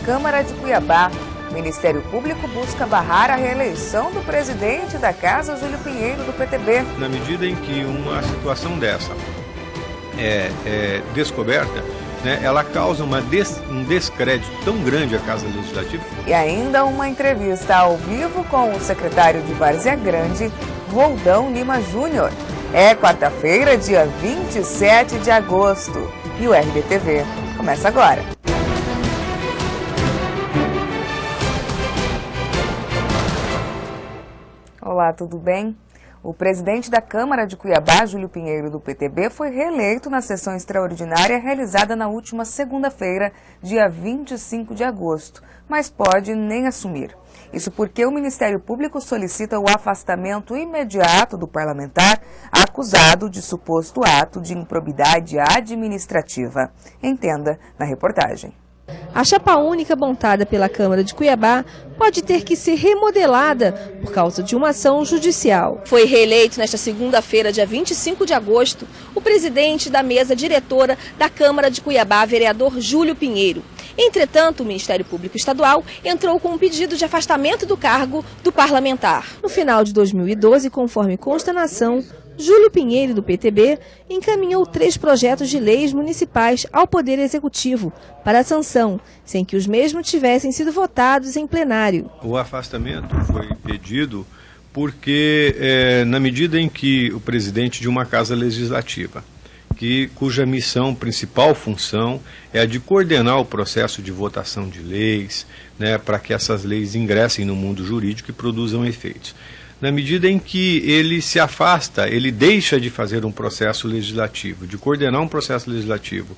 Câmara de Cuiabá. O Ministério Público busca barrar a reeleição do presidente da Casa, Júlio Pinheiro, do PTB. Na medida em que uma situação dessa é descoberta, né, ela causa um descrédito tão grande à Casa Legislativa. E ainda uma entrevista ao vivo com o secretário de Várzea Grande, Roldão Lima Júnior. É quarta-feira, dia 27 de agosto. E o RBTV começa agora. Olá, tudo bem? O presidente da Câmara de Cuiabá, Júlio Pinheiro, do PTB, foi reeleito na sessão extraordinária realizada na última segunda-feira, dia 25 de agosto, mas pode nem assumir. Isso porque o Ministério Público solicita o afastamento imediato do parlamentar acusado de suposto ato de improbidade administrativa. Entenda na reportagem. A chapa única montada pela Câmara de Cuiabá pode ter que ser remodelada por causa de uma ação judicial. Foi reeleito nesta segunda-feira, dia 25 de agosto, o presidente da mesa diretora da Câmara de Cuiabá, vereador Júlio Pinheiro. Entretanto, o Ministério Público Estadual entrou com um pedido de afastamento do cargo do parlamentar. No final de 2012, conforme consta na ação, Júlio Pinheiro, do PTB, encaminhou 3 projetos de leis municipais ao Poder Executivo para sanção, sem que os mesmos tivessem sido votados em plenário. O afastamento foi pedido porque, na medida em que o presidente de uma casa legislativa, cuja principal função é a de coordenar o processo de votação de leis, né, para que essas leis ingressem no mundo jurídico e produzam efeitos. Na medida em que ele se afasta, ele deixa de fazer um processo legislativo, de coordenar um processo legislativo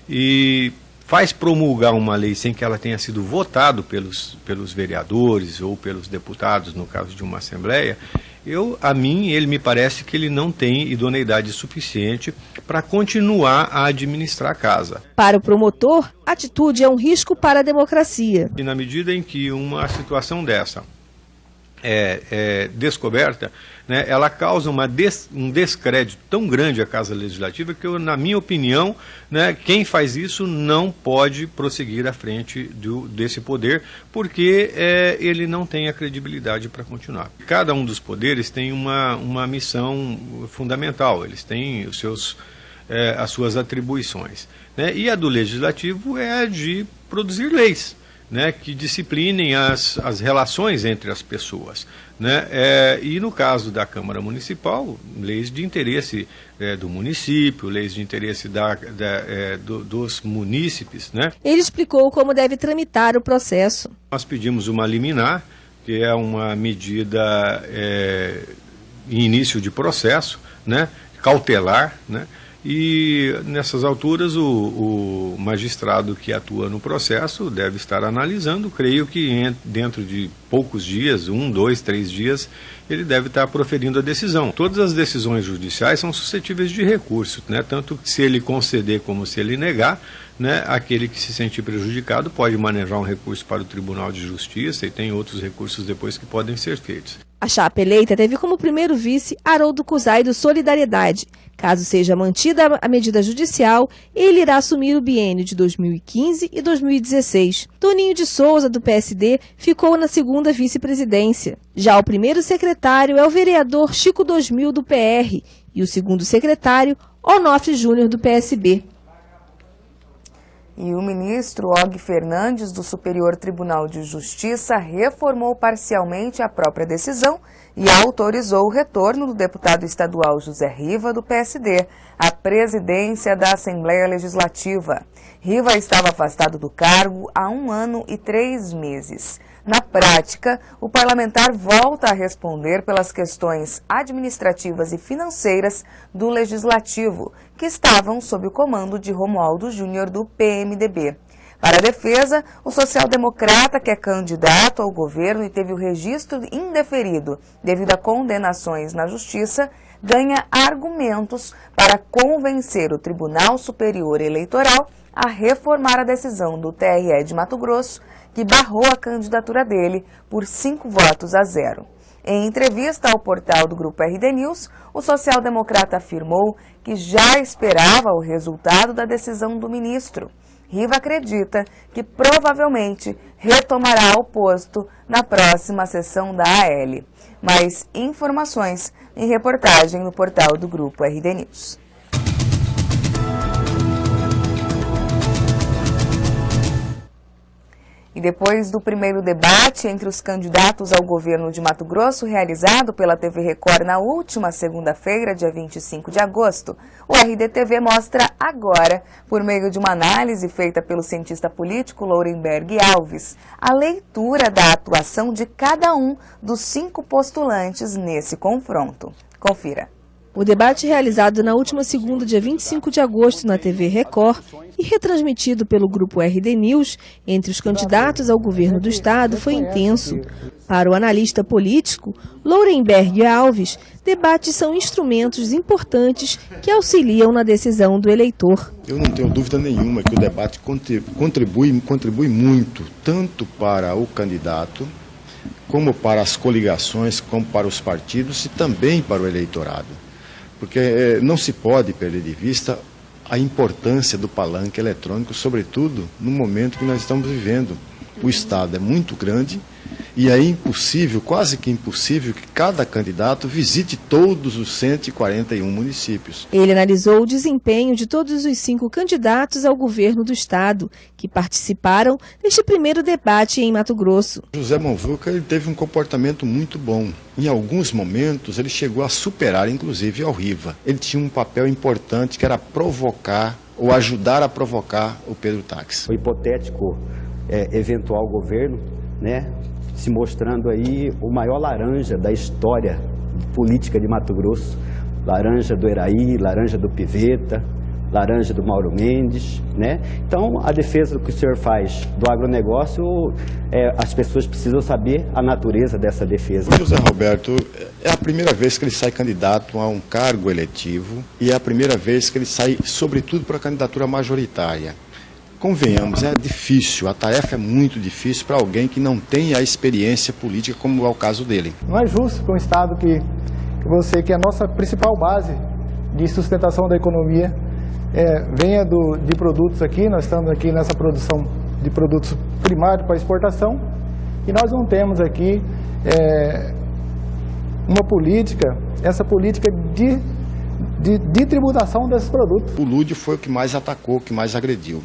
e faz promulgar uma lei sem que ela tenha sido votada pelos vereadores ou pelos deputados, no caso de uma assembleia, ele me parece que ele não tem idoneidade suficiente para continuar a administrar a casa. Para o promotor, a atitude é um risco para a democracia. E na medida em que uma situação dessa é descoberta, né, ela causa um descrédito tão grande à Casa Legislativa que, na minha opinião, né, quem faz isso não pode prosseguir à frente desse poder, porque ele não tem a credibilidade para continuar. Cada um dos poderes tem uma missão fundamental, eles têm as suas atribuições, né, e a do Legislativo é a de produzir leis, né, que disciplinem as relações entre as pessoas, né, e no caso da Câmara Municipal, leis de interesse do município, leis de interesse dos munícipes, né. Ele explicou como deve tramitar o processo. Nós pedimos uma liminar, que é uma medida em início de processo, né, cautelar, né. E nessas alturas o magistrado que atua no processo deve estar analisando, creio que dentro de poucos dias, 1, 2, 3 dias, ele deve estar proferindo a decisão. Todas as decisões judiciais são suscetíveis de recurso, né? Tanto se ele conceder como se ele negar, né? Aquele que se sentir prejudicado pode manejar um recurso para o Tribunal de Justiça e tem outros recursos depois que podem ser feitos. A chapa eleita teve como primeiro vice Haroldo Cusai, do Solidariedade. Caso seja mantida a medida judicial, ele irá assumir o biênio de 2015 e 2016. Toninho de Souza, do PSD, ficou na segunda vice-presidência. Já o primeiro secretário é o vereador Chico 2000, do PR, e o segundo secretário, Onofre Júnior, do PSB. E o ministro Og Fernandes, do Superior Tribunal de Justiça, reformou parcialmente a própria decisão e autorizou o retorno do deputado estadual José Riva, do PSD, à presidência da Assembleia Legislativa. Riva estava afastado do cargo há 1 ano e 3 meses. Na prática, o parlamentar volta a responder pelas questões administrativas e financeiras do Legislativo, que estavam sob o comando de Romualdo Júnior, do PMDB. Para a defesa, o social-democrata, que é candidato ao governo e teve o registro indeferido devido a condenações na Justiça, ganha argumentos para convencer o Tribunal Superior Eleitoral a reformar a decisão do TRE de Mato Grosso, que barrou a candidatura dele por 5-0. Em entrevista ao portal do Grupo RD News, o social-democrata afirmou que já esperava o resultado da decisão do ministro. Riva acredita que provavelmente retomará o posto na próxima sessão da AL. Mais informações em reportagem no portal do Grupo RD News. E depois do primeiro debate entre os candidatos ao governo de Mato Grosso, realizado pela TV Record na última segunda-feira, dia 25 de agosto, o RDTV mostra agora, por meio de uma análise feita pelo cientista político Lourenberg Alves, a leitura da atuação de cada um dos 5 postulantes nesse confronto. Confira. O debate realizado na última segunda, dia 25 de agosto, na TV Record e retransmitido pelo Grupo RD News entre os candidatos ao governo do estado foi intenso. Para o analista político Lourenberg Alves, debates são instrumentos importantes que auxiliam na decisão do eleitor. Eu não tenho dúvida nenhuma que o debate contribui muito, tanto para o candidato, como para as coligações, como para os partidos e também para o eleitorado. Porque não se pode perder de vista a importância do palanque eletrônico, sobretudo no momento que nós estamos vivendo. O estado é muito grande e é impossível, quase que impossível, que cada candidato visite todos os 141 municípios. Ele analisou o desempenho de todos os 5 candidatos ao governo do estado, que participaram deste primeiro debate em Mato Grosso. José Muvuca, ele teve um comportamento muito bom. Em alguns momentos, ele chegou a superar, inclusive, ao Riva. Ele tinha um papel importante, que era provocar ou ajudar a provocar o Pedro Táxi. O hipotético eventual governo, né, se mostrando aí o maior laranja da história política de Mato Grosso. Laranja do Eraí, laranja do Piveta, laranja do Mauro Mendes, né? Então, a defesa do que o senhor faz do agronegócio, as pessoas precisam saber a natureza dessa defesa. O José Roberto, é a primeira vez que ele sai candidato a um cargo eletivo e é a primeira vez que ele sai, sobretudo, para a candidatura majoritária. Convenhamos, é difícil, a tarefa é muito difícil para alguém que não tem a experiência política, como é o caso dele. Não é justo que um Estado que é a nossa principal base de sustentação da economia, venha de produtos aqui, nós estamos aqui nessa produção de produtos primários para exportação, e nós não temos aqui uma política, essa política de tributação desses produtos. O Lúdio foi o que mais atacou, o que mais agrediu.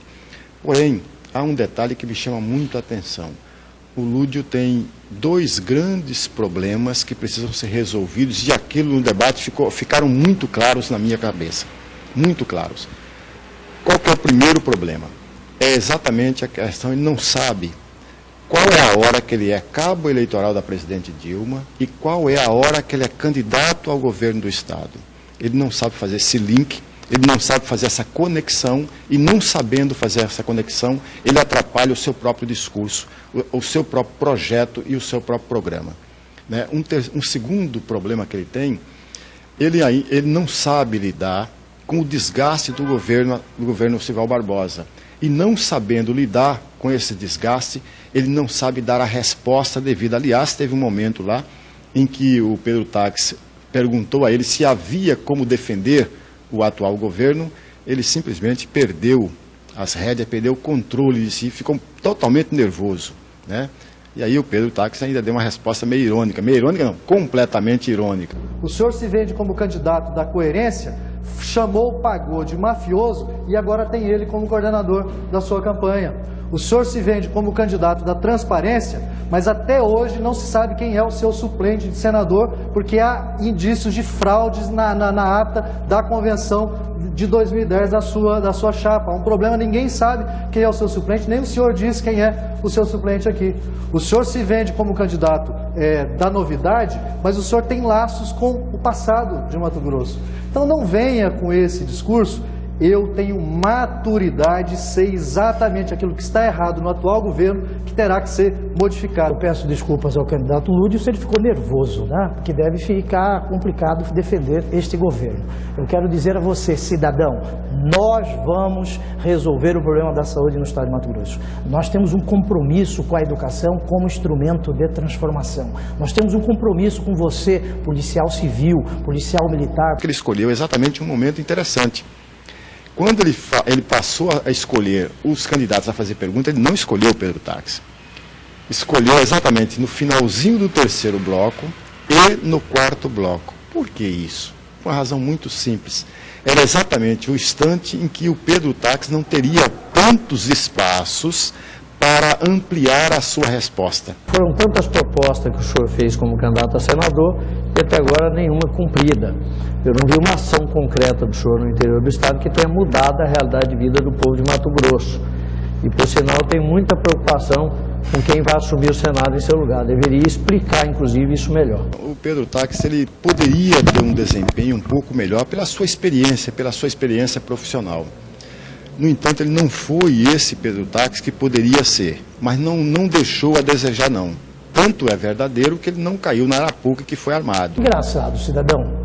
Porém, há um detalhe que me chama muito a atenção. O Lúdio tem 2 grandes problemas que precisam ser resolvidos e aquilo no debate ficaram muito claros na minha cabeça. Muito claros. Qual que é o primeiro problema? É exatamente a questão, ele não sabe qual é a hora que ele é cabo eleitoral da presidente Dilma e qual é a hora que ele é candidato ao governo do estado. Ele não sabe fazer esse link. Ele não sabe fazer essa conexão e, não sabendo fazer essa conexão, ele atrapalha o seu próprio discurso, o seu próprio projeto e o seu próprio programa. Né? Um segundo problema que ele tem, ele não sabe lidar com o desgaste do governo Sival Barbosa. E não sabendo lidar com esse desgaste, ele não sabe dar a resposta devida. Aliás, teve um momento lá em que o Pedro Táxi perguntou a ele se havia como defender o atual governo, ele simplesmente perdeu as rédeas, perdeu o controle de si, ficou totalmente nervoso, né? E aí o Pedro Táxi ainda deu uma resposta meio irônica não, completamente irônica. O senhor se vende como candidato da coerência, chamou o Pagô de mafioso e agora tem ele como coordenador da sua campanha. O senhor se vende como candidato da transparência, mas até hoje não se sabe quem é o seu suplente de senador, porque há indícios de fraudes na ata da convenção de 2010 da sua chapa. Um problema, ninguém sabe quem é o seu suplente, nem o senhor diz quem é o seu suplente aqui. O senhor se vende como candidato da novidade, mas o senhor tem laços com o passado de Mato Grosso. Então não venha com esse discurso. Eu tenho maturidade, sei exatamente aquilo que está errado no atual governo, que terá que ser modificado. Eu peço desculpas ao candidato Lúdio se ele ficou nervoso, né? Porque deve ficar complicado defender este governo. Eu quero dizer a você, cidadão, nós vamos resolver o problema da saúde no estado de Mato Grosso. Nós temos um compromisso com a educação como instrumento de transformação. Nós temos um compromisso com você, policial civil, policial militar. Ele escolheu exatamente um momento interessante. Quando ele passou a escolher os candidatos a fazer pergunta, ele não escolheu o Pedro Táxi. Escolheu exatamente no finalzinho do terceiro bloco e no quarto bloco. Por que isso? Por uma razão muito simples. Era exatamente o instante em que o Pedro Táxi não teria tantos espaços para ampliar a sua resposta. Foram tantas propostas que o senhor fez como candidato a senador e até agora nenhuma cumprida. Eu não vi uma ação concreta do senhor no interior do estado que tenha mudado a realidade de vida do povo de Mato Grosso. E, por sinal, eu tenho muita preocupação com quem vai assumir o Senado em seu lugar. Deveria explicar, inclusive, isso melhor. O Pedro Táxi, ele poderia ter um desempenho um pouco melhor pela sua experiência profissional. No entanto, ele não foi esse Pedro Táxi que poderia ser, mas não deixou a desejar, não. Tanto é verdadeiro que ele não caiu na arapuca que foi armado. Engraçado, cidadão.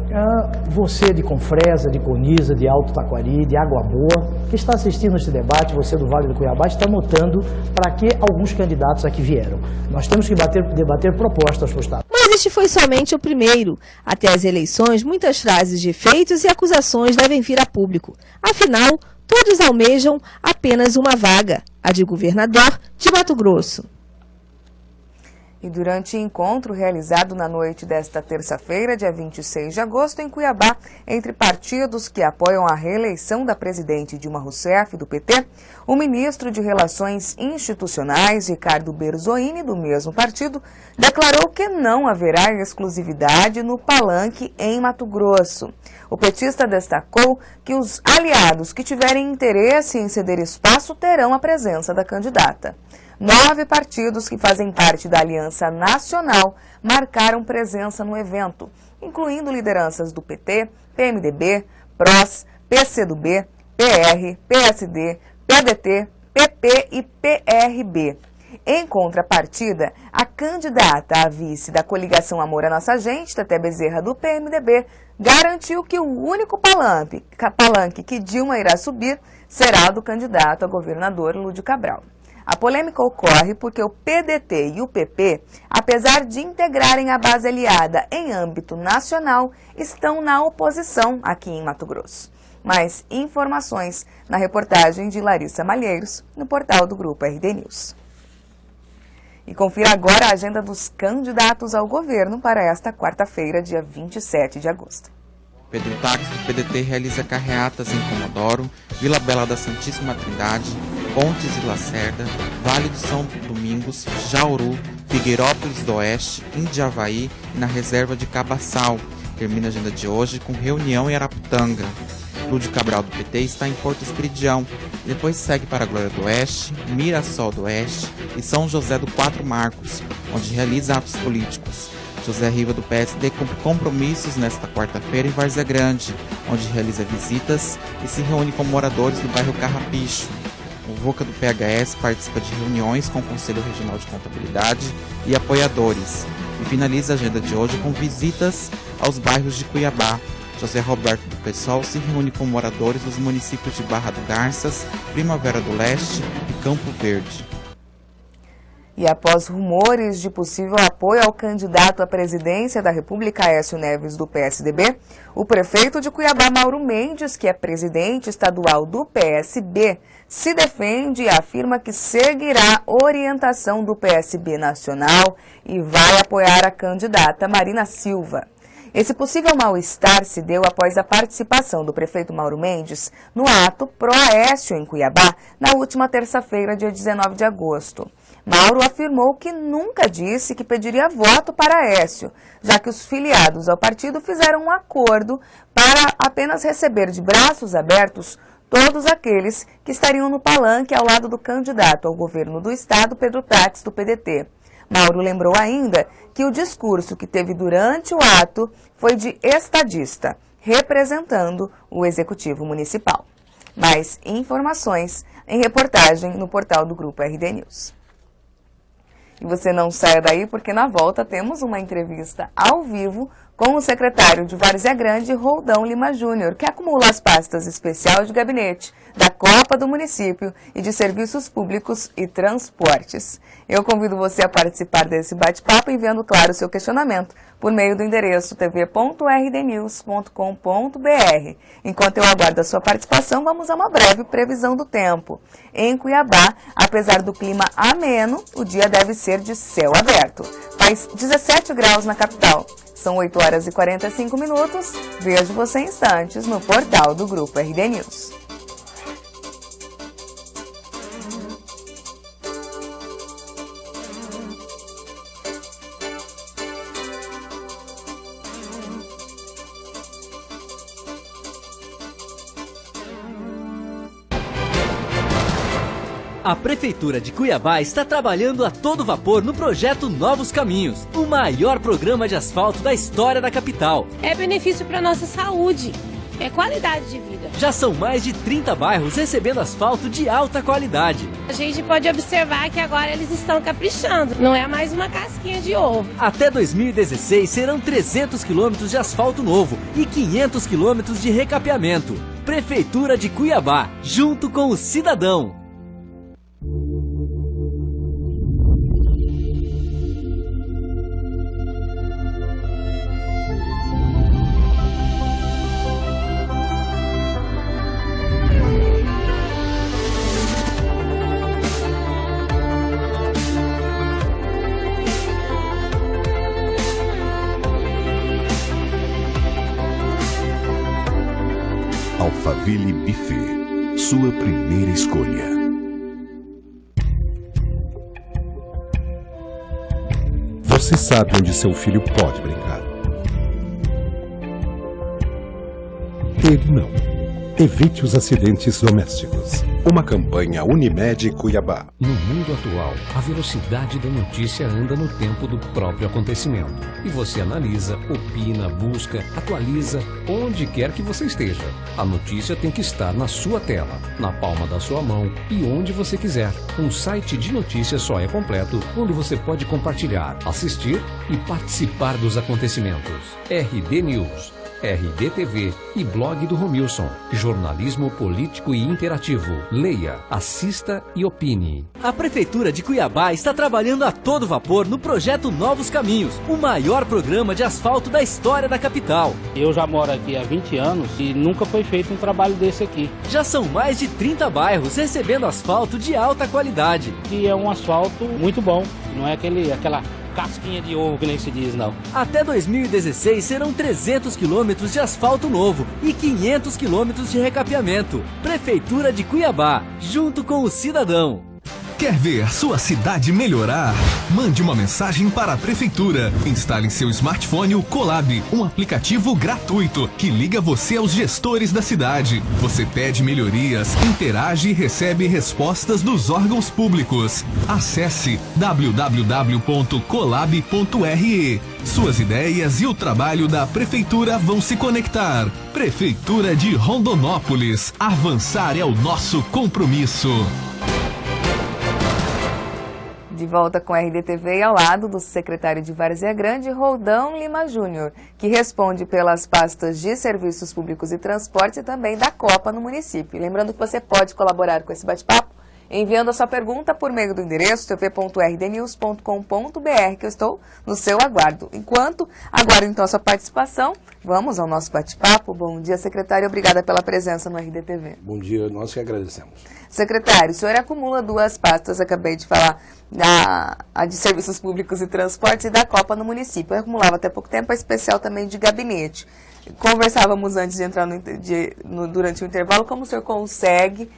Você de Confresa, de Coniza, de Alto Taquari, de Água Boa, que está assistindo este debate, você do Vale do Cuiabá, está notando para que alguns candidatos aqui vieram. Nós temos que debater propostas para o Estado. Mas este foi somente o primeiro. Até as eleições, muitas frases de feitos e acusações devem vir a público. Afinal, todos almejam apenas uma vaga, a de governador de Mato Grosso. E durante encontro realizado na noite desta terça-feira, dia 26 de agosto, em Cuiabá, entre partidos que apoiam a reeleição da presidente Dilma Rousseff, do PT, o ministro de Relações Institucionais, Ricardo Berzoini, do mesmo partido, declarou que não haverá exclusividade no palanque em Mato Grosso. O petista destacou que os aliados que tiverem interesse em ceder espaço terão a presença da candidata. 9 partidos que fazem parte da Aliança Nacional marcaram presença no evento, incluindo lideranças do PT, PMDB, PROS, PCdoB, PR, PSD, PDT, PP e PRB. Em contrapartida, a candidata a vice da coligação Amor à Nossa Gente, Teté Bezerra, do PMDB, garantiu que o único palanque que Dilma irá subir será do candidato a governador Lúdio Cabral. A polêmica ocorre porque o PDT e o PP, apesar de integrarem a base aliada em âmbito nacional, estão na oposição aqui em Mato Grosso. Mais informações na reportagem de Larissa Malheiros, no portal do Grupo RD News. E confira agora a agenda dos candidatos ao governo para esta quarta-feira, dia 27 de agosto. Pedro Táxi, do PDT, realiza carreatas em Comodoro, Vila Bela da Santíssima Trindade, Pontes e Lacerda, Vale do São Domingos, Jauru, Figueirópolis do Oeste, Indiavaí e na reserva de Cabaçal. Termina a agenda de hoje com reunião em Araputanga. Lúdio Cabral, do PT, está em Porto Esperidião. Depois segue para Glória do Oeste, Mirassol do Oeste e São José do Quatro Marcos, onde realiza atos políticos. José Riva, do PSD, cumpre compromissos nesta quarta-feira em Várzea Grande, onde realiza visitas e se reúne com moradores do bairro Carrapicho. O Voca, do PHS, participa de reuniões com o Conselho Regional de Contabilidade e apoiadores. E finaliza a agenda de hoje com visitas aos bairros de Cuiabá. José Roberto, do PSOL, se reúne com moradores dos municípios de Barra do Garças, Primavera do Leste e Campo Verde. E após rumores de possível apoio ao candidato à presidência da República, Aécio Neves, do PSDB, o prefeito de Cuiabá, Mauro Mendes, que é presidente estadual do PSB, se defende e afirma que seguirá orientação do PSB nacional e vai apoiar a candidata Marina Silva. Esse possível mal-estar se deu após a participação do prefeito Mauro Mendes no ato pró-Aécio em Cuiabá, na última terça-feira, dia 19 de agosto. Mauro afirmou que nunca disse que pediria voto para Aécio, já que os filiados ao partido fizeram um acordo para apenas receber de braços abertos todos aqueles que estariam no palanque ao lado do candidato ao governo do estado, Pedro Táxi, do PDT. Mauro lembrou ainda que o discurso que teve durante o ato foi de estadista, representando o Executivo Municipal. Mais informações em reportagem no portal do Grupo RD News. E você não saia daí porque na volta temos uma entrevista ao vivo com o secretário de Várzea Grande, Roldão Lima Júnior, que acumula as pastas especial de gabinete, da Copa do município e de Serviços Públicos e Transportes. Eu convido você a participar desse bate-papo enviando, claro, o seu questionamento por meio do endereço tv.rdnews.com.br. Enquanto eu aguardo a sua participação, vamos a uma breve previsão do tempo. Em Cuiabá, apesar do clima ameno, o dia deve ser de céu aberto. Faz 17 graus na capital. São 8 horas e 45 minutos. Vejo você em instantes no portal do Grupo RD News. A Prefeitura de Cuiabá está trabalhando a todo vapor no projeto Novos Caminhos, o maior programa de asfalto da história da capital. É benefício para a nossa saúde, é qualidade de vida. Já são mais de 30 bairros recebendo asfalto de alta qualidade. A gente pode observar que agora eles estão caprichando, não é mais uma casquinha de ovo. Até 2016 serão 300 quilômetros de asfalto novo e 500 quilômetros de recapeamento. Prefeitura de Cuiabá, junto com o cidadão. Alphaville Buffet, sua primeira escolha. Você sabe onde seu filho pode brincar. Ele não. Evite os acidentes domésticos. Uma campanha Unimed Cuiabá. No mundo atual, a velocidade da notícia anda no tempo do próprio acontecimento. E você analisa, opina, busca, atualiza, onde quer que você esteja. A notícia tem que estar na sua tela, na palma da sua mão e onde você quiser. Um site de notícias só é completo quando você pode compartilhar, assistir e participar dos acontecimentos. RD News, RD TV e blog do Romilson. Jornalismo político e interativo. Leia, assista e opine. A Prefeitura de Cuiabá está trabalhando a todo vapor no projeto Novos Caminhos, o maior programa de asfalto da história da capital. Eu já moro aqui há 20 anos e nunca foi feito um trabalho desse aqui. Já são mais de 30 bairros recebendo asfalto de alta qualidade. E é um asfalto muito bom, não é aquela casquinha de ovo que nem se diz, não. Até 2016 serão 300 quilômetros de asfalto novo e 500 quilômetros de recapeamento. Prefeitura de Cuiabá, junto com o cidadão. Quer ver sua cidade melhorar? Mande uma mensagem para a Prefeitura. Instale em seu smartphone o Colab, um aplicativo gratuito que liga você aos gestores da cidade. Você pede melhorias, interage e recebe respostas dos órgãos públicos. Acesse www.colab.re. Suas ideias e o trabalho da Prefeitura vão se conectar. Prefeitura de Rondonópolis. Avançar é o nosso compromisso. De volta com a RDTV e ao lado do secretário de Várzea Grande, Roldão Lima Júnior, que responde pelas pastas de Serviços Públicos e Transportes e também da Copa no município. Lembrando que você pode colaborar com esse bate-papo enviando a sua pergunta por meio do endereço tv.rdnews.com.br, que eu estou no seu aguardo. Enquanto aguardo então a sua participação, vamos ao nosso bate-papo. Bom dia, secretário. Obrigada pela presença no RDTV. Bom dia, nós que agradecemos. Secretário, o senhor acumula duas pastas, acabei de falar, a de Serviços Públicos e Transportes e da Copa no município. Eu acumulava até pouco tempo a especial também de gabinete. Conversávamos antes de entrar durante o intervalo, como o senhor consegue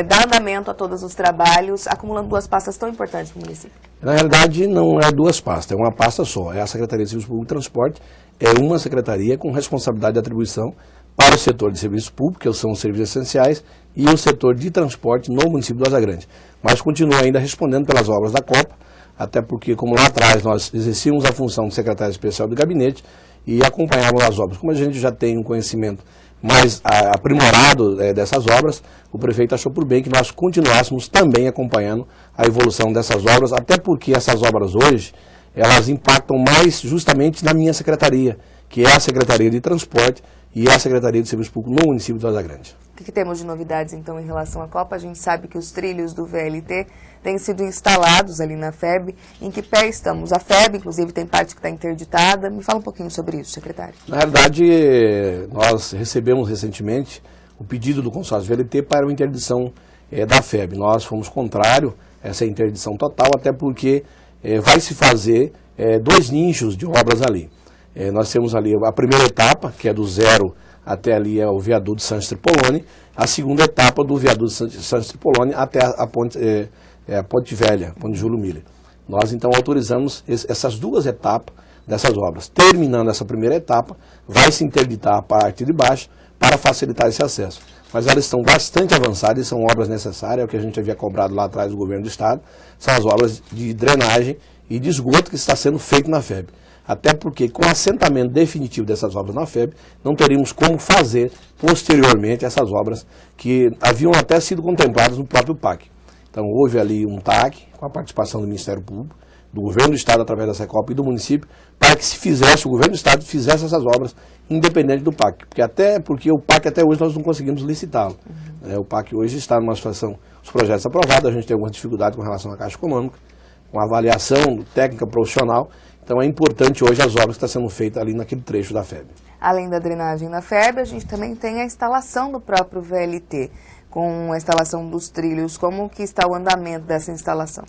dar andamento a todos os trabalhos, acumulando duas pastas tão importantes para o município? Na realidade, não é duas pastas, é uma pasta só. É a Secretaria de Serviços Públicos e Transporte, é uma secretaria com responsabilidade de atribuição para o setor de serviços públicos, que são os serviços essenciais, e o setor de transporte no município de Várzea Grande. Mas continua ainda respondendo pelas obras da Copa, até porque, como lá atrás nós exercíamos a função de secretário especial do gabinete e acompanhávamos as obras. Como a gente já tem um conhecimento mais aprimorado dessas obras, o prefeito achou por bem que nós continuássemos também acompanhando a evolução dessas obras, até porque essas obras hoje, elas impactam mais justamente na minha secretaria, que é a Secretaria de Transporte e a Secretaria de Serviço Público no município de Varza Grande. O que temos de novidades, então, em relação à Copa? A gente sabe que os trilhos do VLT têm sido instalados ali na FEB. Em que pé estamos? A FEB, inclusive, tem parte que está interditada. Me fala um pouquinho sobre isso, secretário. Na verdade, nós recebemos recentemente o pedido do consórcio VLT para uma interdição da FEB. Nós fomos contrário a essa interdição total, até porque vai se fazer 2 nichos de obras ali. Nós temos ali a primeira etapa, que é do zero até ali o viaduto Santos Tripolone, a segunda etapa do viaduto Santos Tripolone até a Ponte Velha, Ponte Júlio Miller. Nós então autorizamos essas 2 etapas dessas obras. Terminando essa primeira etapa, vai se interditar a parte de baixo para facilitar esse acesso. Mas elas estão bastante avançadas e são obras necessárias, é o que a gente havia cobrado lá atrás do governo do estado, são as obras de drenagem e de esgoto que está sendo feito na FEB. Até porque, com o assentamento definitivo dessas obras na FEB, não teríamos como fazer posteriormente essas obras que haviam até sido contempladas no próprio PAC. Então, houve ali um TAC, com a participação do Ministério Público, do Governo do Estado, através da Secopa e do município, para que o Governo do Estado fizesse essas obras independente do PAC. Porque o PAC até hoje nós não conseguimos licitá-lo. O PAC hoje está numa situação, os projetos aprovados, a gente tem algumas dificuldades com relação à Caixa Econômica, com a avaliação técnica profissional. Então é importante hoje as obras que estão sendo feitas ali naquele trecho da FEB. Além da drenagem na FEB, a gente também tem a instalação do próprio VLT, com a instalação dos trilhos. Como que está o andamento dessa instalação?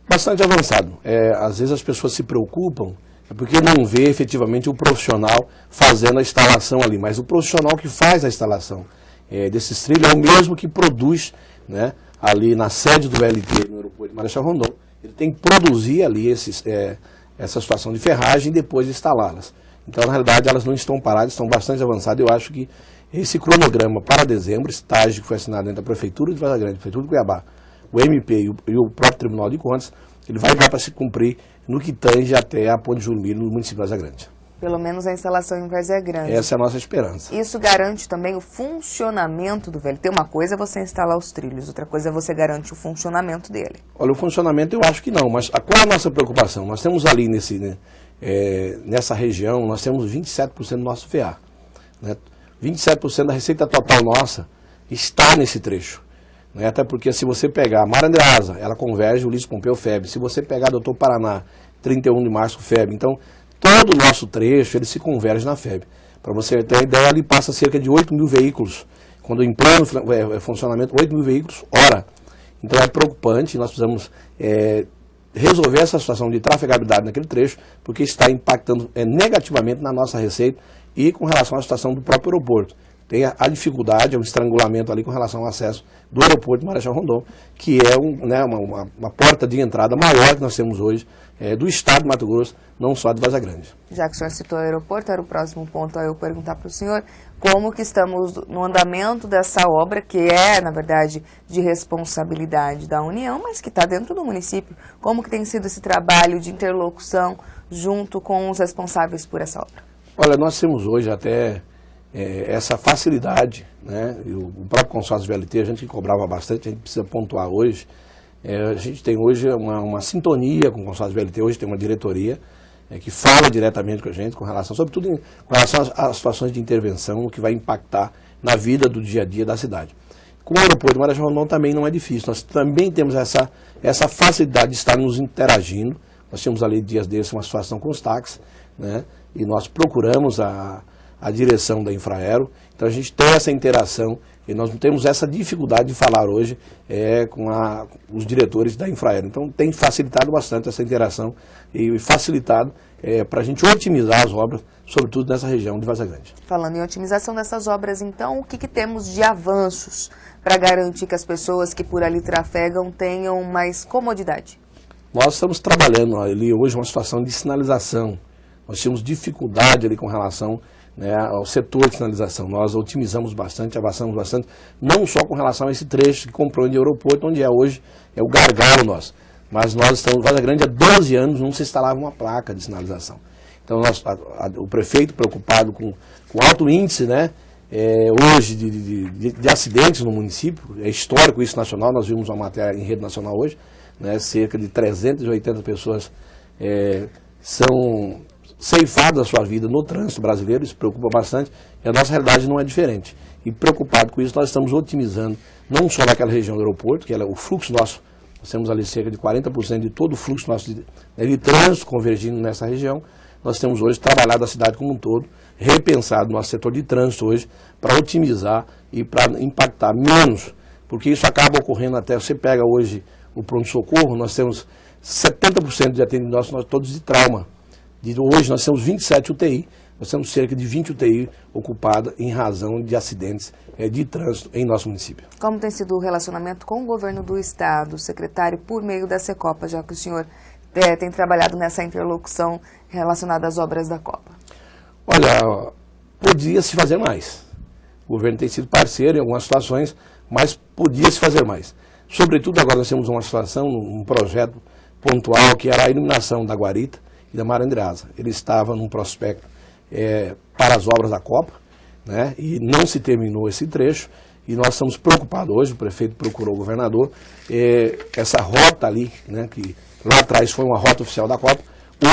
Bastante avançado. Às vezes as pessoas se preocupam porque não vê efetivamente o profissional fazendo a instalação ali, mas o profissional que faz a instalação desses trilhos é o mesmo que produz, né, ali na sede do VLT, no aeroporto de Marechal Rondon. Ele tem que produzir ali essa situação de ferragem e depois instalá-las. Então, na realidade, elas não estão paradas, estão bastante avançadas. Eu acho que esse cronograma para dezembro, estágio que foi assinado entre a Prefeitura de Varza Grande, a Prefeitura de Cuiabá, o MP e o próprio Tribunal de Contas, ele vai dar para se cumprir no que tange até a Ponte Júlio Miller, no município de Varza Grande. Pelo menos a instalação em Varza Grande. Essa é a nossa esperança. Isso garante também o funcionamento do VLT? Uma coisa é você instalar os trilhos, outra coisa é você garantir o funcionamento dele. Olha, o funcionamento eu acho que não, mas qual é a nossa preocupação? Nós temos ali nessa região, nós temos 27% do nosso FEA. Né? 27% da receita total nossa está nesse trecho. Né? Até porque se você pegar a Marandraza, ela converge o Ulisses Pompeu FEB. Se você pegar a Doutor Paraná, 31 de março FEB. Então, todo o nosso trecho, ele se converge na FEB. Para você ter uma ideia, ali passa cerca de 8 mil veículos. Quando em pleno funcionamento, 8 mil veículos hora. Então é preocupante, nós precisamos resolver essa situação de trafegabilidade naquele trecho, porque está impactando negativamente na nossa receita e com relação à situação do próprio aeroporto. Tem a dificuldade, o estrangulamento ali com relação ao acesso do aeroporto de Marechal Rondon, que é uma porta de entrada maior que nós temos hoje do estado de Mato Grosso, não só de Varza Grande. Já que o senhor citou o aeroporto, era o próximo ponto a eu perguntar para o senhor como que estamos no andamento dessa obra, que é, na verdade, de responsabilidade da União, mas que está dentro do município. Como que tem sido esse trabalho de interlocução junto com os responsáveis por essa obra? Olha, nós temos hoje até essa facilidade, né? E o próprio consórcio VLT, a gente cobrava bastante, a gente precisa pontuar hoje. A gente tem hoje uma sintonia com o consórcio VLT, hoje tem uma diretoria que fala diretamente com a gente, com relação, sobretudo com relação às situações de intervenção, que vai impactar na vida do dia a dia da cidade. Com o aeroporto de Marechal Rondon também não é difícil, nós também temos essa facilidade de estar nos interagindo. Nós tínhamos ali dias desses uma situação com os táxis, né? E nós procuramos a direção da Infraero, então a gente tem essa interação e nós não temos essa dificuldade de falar hoje com os diretores da Infraero. Então tem facilitado bastante essa interação e facilitado para a gente otimizar as obras, sobretudo nessa região de Varza Grande. Falando em otimização dessas obras, então, o que temos de avanços para garantir que as pessoas que por ali trafegam tenham mais comodidade? Nós estamos trabalhando ali hoje uma situação de sinalização. Nós tínhamos dificuldade ali com relação ao setor de sinalização. Nós otimizamos bastante, avançamos bastante, não só com relação a esse trecho que comprou de aeroporto, onde hoje é o gargalo nosso. Mas nós estamos em Varza Grande há 12 anos, não se instalava uma placa de sinalização. Então o prefeito preocupado com alto índice, né, hoje de acidentes no município, é histórico isso nacional, nós vimos uma matéria em rede nacional hoje, né, cerca de 380 pessoas ceifado a sua vida no trânsito brasileiro, isso preocupa bastante, e a nossa realidade não é diferente. E preocupado com isso, nós estamos otimizando, não só naquela região do aeroporto, que é o fluxo nosso, nós temos ali cerca de 40% de todo o fluxo nosso de trânsito convergindo nessa região. Nós temos hoje trabalhado a cidade como um todo, repensado o nosso setor de trânsito hoje, para otimizar e para impactar menos, porque isso acaba ocorrendo até, você pega hoje o pronto-socorro, nós temos 70% de atendimento nós todos de trauma. Hoje nós temos 27 UTI, nós temos cerca de 20 UTI ocupadas em razão de acidentes de trânsito em nosso município. Como tem sido o relacionamento com o governo do estado, secretário, por meio da Secopa, já que o senhor tem trabalhado nessa interlocução relacionada às obras da Copa? Olha, podia se fazer mais. O governo tem sido parceiro em algumas situações, mas podia se fazer mais. Sobretudo agora nós temos uma situação, um projeto pontual, que era a iluminação da Guarita e da Marandraza. Ele estava num prospecto para as obras da Copa, né, e não se terminou esse trecho, e nós estamos preocupados hoje, o prefeito procurou o governador, essa rota ali, né, que lá atrás foi uma rota oficial da Copa,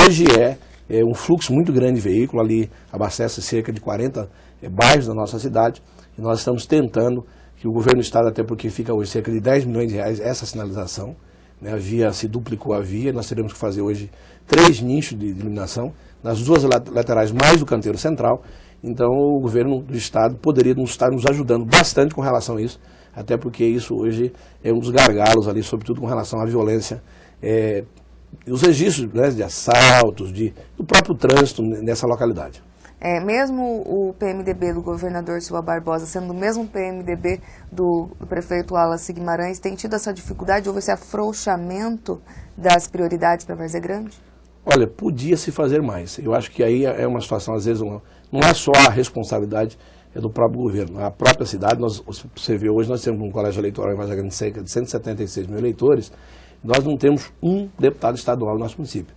hoje é um fluxo muito grande de veículo, ali abastece cerca de 40 bairros da nossa cidade, e nós estamos tentando que o governo do estado, até porque fica hoje cerca de 10 milhões de reais essa sinalização, né, a via se duplicou a via, nós teremos que fazer hoje 3 nichos de iluminação, nas duas laterais mais do canteiro central, então o governo do estado poderia estar nos ajudando bastante com relação a isso, até porque isso hoje é um dos gargalos ali, sobretudo com relação à violência, os registros, né, de assaltos, do próprio trânsito nessa localidade. Mesmo o PMDB do governador Silva Barbosa sendo o mesmo PMDB do prefeito Wallace Guimarães, tem tido essa dificuldade, houve esse afrouxamento das prioridades para Várzea Grande? Olha, podia se fazer mais. Eu acho que aí é uma situação, às vezes, não é só a responsabilidade do próprio governo. A própria cidade, você vê hoje, nós temos um colégio eleitoral em Várzea Grande cerca de 176 mil eleitores, nós não temos um deputado estadual no nosso município.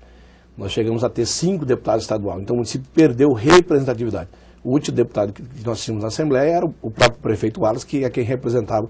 Nós chegamos a ter 5 deputados estaduais, então o município perdeu representatividade. O último deputado que nós tínhamos na Assembleia era o próprio prefeito Wallace, que é quem representava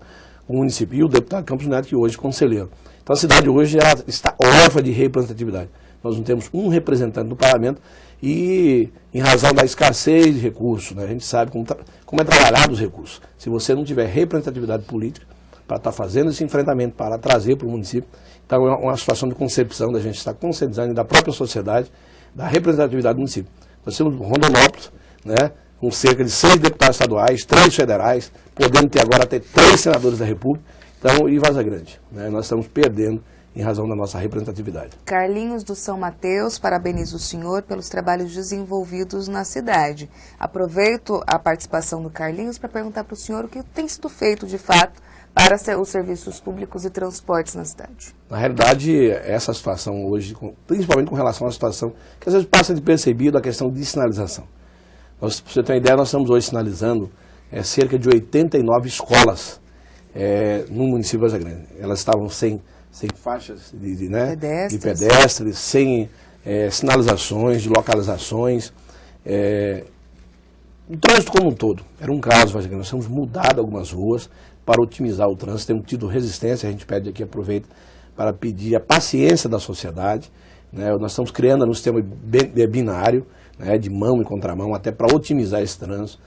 o município, e o deputado Campos Neto, que hoje é conselheiro. Então a cidade hoje está órfã de representatividade. Nós não temos um representante no parlamento e, em razão da escassez de recursos, né, a gente sabe como é trabalhado os recursos. Se você não tiver representatividade política para estar fazendo esse enfrentamento, para trazer para o município, então é uma situação de concepção da gente estar conscientizando da própria sociedade, da representatividade do município. Nós temos Rondonópolis, né, com cerca de 6 deputados estaduais, 3 federais, podendo ter agora até 3 senadores da República, então, e Várzea Grande, né, nós estamos perdendo em razão da nossa representatividade. Carlinhos do São Mateus, parabenizo o senhor pelos trabalhos desenvolvidos na cidade. Aproveito a participação do Carlinhos para perguntar para o senhor o que tem sido feito, de fato, para os serviços públicos e transportes na cidade. Na realidade, essa situação hoje, principalmente com relação à situação, que às vezes passa de percebido a questão de sinalização. Para você ter uma ideia, nós estamos hoje sinalizando cerca de 89 escolas no município de Várzea Grande. Elas estavam sem faixas de pedestres, sem sinalizações, de localizações, o trânsito como um todo. Era um caso, Várzea Grande. Nós temos mudado algumas ruas para otimizar o trânsito, temos tido resistência, a gente pede aqui, aproveita para pedir a paciência da sociedade, né? Nós estamos criando um sistema binário, né, de mão e contramão, até para otimizar esse trânsito.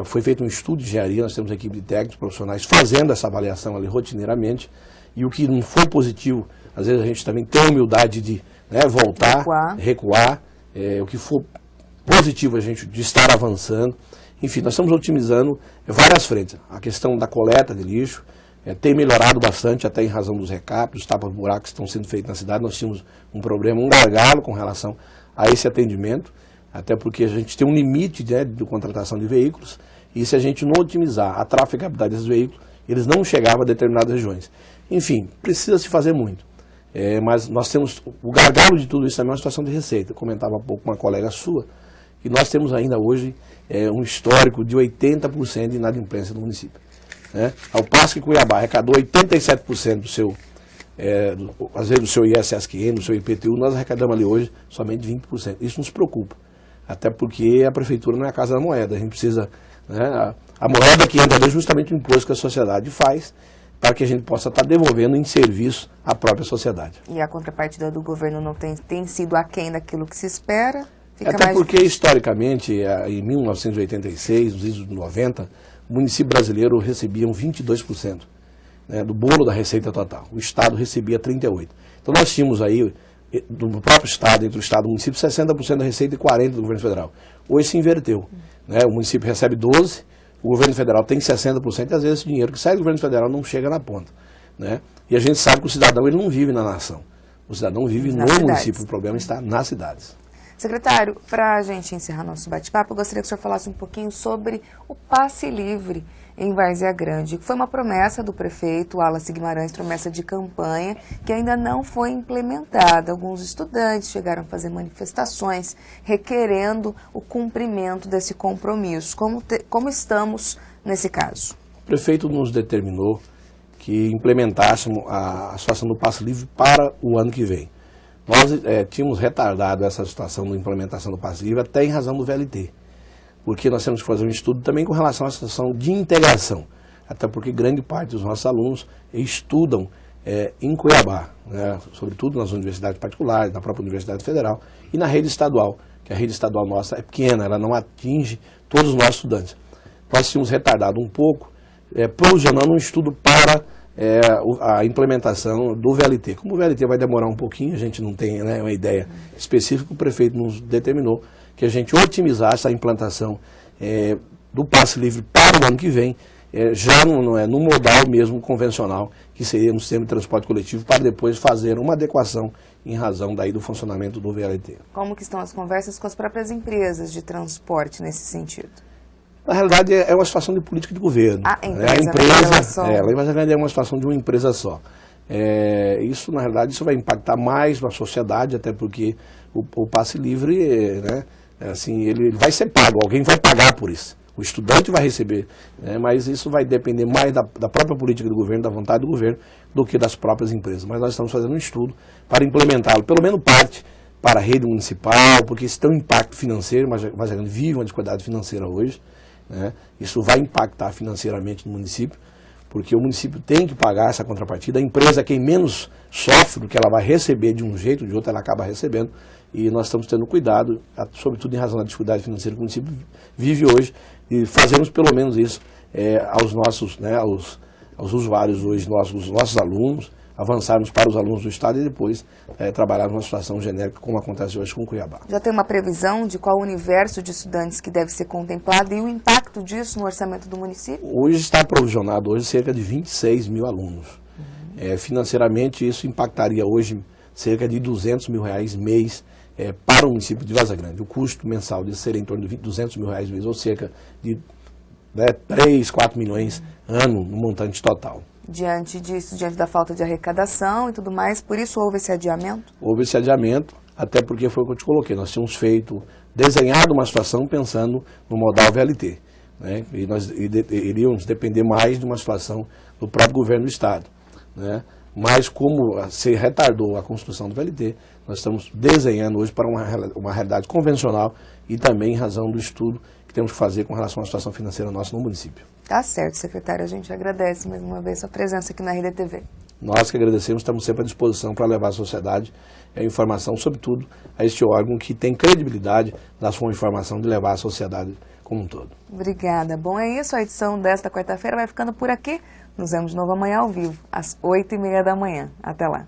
Foi feito um estudo de engenharia, nós temos equipe de técnicos profissionais fazendo essa avaliação ali rotineiramente, e o que não for positivo, às vezes a gente também tem a humildade de, né, voltar, recuar, o que for positivo a gente de estar avançando. Enfim, nós estamos otimizando várias frentes. A questão da coleta de lixo tem melhorado bastante, até em razão dos recaps, dos tapas-buracos que estão sendo feitos na cidade. Nós tínhamos um problema, um gargalo com relação a esse atendimento, até porque a gente tem um limite, né, de contratação de veículos, e se a gente não otimizar a trafegabilidade desses veículos, eles não chegavam a determinadas regiões. Enfim, precisa se fazer muito. Mas nós temos, o gargalo de tudo isso também é uma situação de receita. Eu comentava há pouco com uma colega sua, que nós temos ainda hoje um histórico de 80% de inadimplência no município. Né? Ao passo que Cuiabá arrecadou 87% do seu, às vezes do seu ISSQN, do seu IPTU, nós arrecadamos ali hoje somente 20%. Isso nos preocupa, até porque a prefeitura não é a casa da moeda, a gente precisa, né, a moeda que entra ali é justamente o imposto que a sociedade faz, para que a gente possa estar devolvendo em serviço à própria sociedade. E a contrapartida do governo não tem sido aquém daquilo que se espera? Até porque, historicamente, em 1986, nos anos 90, o município brasileiro recebia 22%, né, do bolo da receita total. O Estado recebia 38%. Então nós tínhamos aí, do próprio Estado, entre o Estado e o município, 60% da receita e 40% do governo federal. Hoje se inverteu. Né? O município recebe 12%, o governo federal tem 60%, e às vezes esse dinheiro que sai do governo federal não chega na ponta. Né? E a gente sabe que o cidadão ele não vive na nação. O cidadão vive no município, o problema está nas cidades. Secretário, para a gente encerrar nosso bate-papo, eu gostaria que o senhor falasse um pouquinho sobre o passe livre em Várzea Grande, que foi uma promessa do prefeito Wallace Guimarães, promessa de campanha, que ainda não foi implementada. Alguns estudantes chegaram a fazer manifestações requerendo o cumprimento desse compromisso. Como estamos nesse caso? O prefeito nos determinou que implementássemos a situação do passe livre para o ano que vem. Nós tínhamos retardado essa situação da implementação do passe livre até em razão do VLT, porque nós temos que fazer um estudo também com relação à situação de integração, até porque grande parte dos nossos alunos estudam em Cuiabá, né, sobretudo nas universidades particulares, na própria Universidade Federal e na rede estadual, que a rede estadual nossa é pequena, ela não atinge todos os nossos estudantes. Nós tínhamos retardado um pouco, provisionando um estudo para a implementação do VLT. Como o VLT vai demorar um pouquinho, a gente não tem, né, uma ideia específica, o prefeito nos determinou que a gente otimizasse a implantação do passe livre para o ano que vem, já no modal mesmo convencional, que seria no sistema de transporte coletivo, para depois fazer uma adequação em razão daí do funcionamento do VLT. Como que estão as conversas com as próprias empresas de transporte nesse sentido? Na realidade, é uma situação de política de governo. A empresa mas é uma situação de uma empresa só. Isso, na realidade, isso vai impactar mais na sociedade, até porque o passe livre, né, assim, ele vai ser pago, alguém vai pagar por isso. O estudante vai receber, né, mas isso vai depender mais da própria política do governo, da vontade do governo, do que das próprias empresas. Mas nós estamos fazendo um estudo para implementá-lo, pelo menos parte para a rede municipal, porque isso tem um impacto financeiro, mas vive uma dificuldade financeira hoje. Né? Isso vai impactar financeiramente no município, porque o município tem que pagar essa contrapartida. A empresa é quem menos sofre, do que ela vai receber de um jeito ou de outro, ela acaba recebendo. E nós estamos tendo cuidado, sobretudo em razão da dificuldade financeira que o município vive hoje, e fazemos pelo menos isso aos nossos, né, aos usuários hoje, os nossos alunos, avançarmos para os alunos do Estado e depois trabalhar numa situação genérica como acontece hoje com Cuiabá. Já tem uma previsão de qual o universo de estudantes que deve ser contemplado e o impacto disso no orçamento do município? Hoje está provisionado cerca de 26 mil alunos. Financeiramente isso impactaria hoje cerca de R$200 mil mês para o município de Várzea Grande. O custo mensal de ser em torno de R$200 mil mês, ou cerca de 3, 4 milhões ano no montante total. Diante disso, diante da falta de arrecadação e tudo mais, por isso houve esse adiamento? Houve esse adiamento, até porque foi o que eu te coloquei. Nós tínhamos desenhado uma situação pensando no modal VLT. Né? E nós iríamos depender mais de uma situação do próprio governo do Estado. Né? Mas como se retardou a construção do VLT, nós estamos desenhando hoje para uma realidade convencional e também em razão do estudo que temos que fazer com relação à situação financeira nossa no município. Tá certo, secretário. A gente agradece mais uma vez sua presença aqui na RDTV. Nós que agradecemos, estamos sempre à disposição para levar à sociedade a informação, sobretudo a este órgão que tem credibilidade na sua informação de levar à sociedade como um todo. Obrigada. Bom, é isso. A edição desta quarta-feira vai ficando por aqui. Nos vemos de novo amanhã ao vivo, às 8h30 da manhã. Até lá.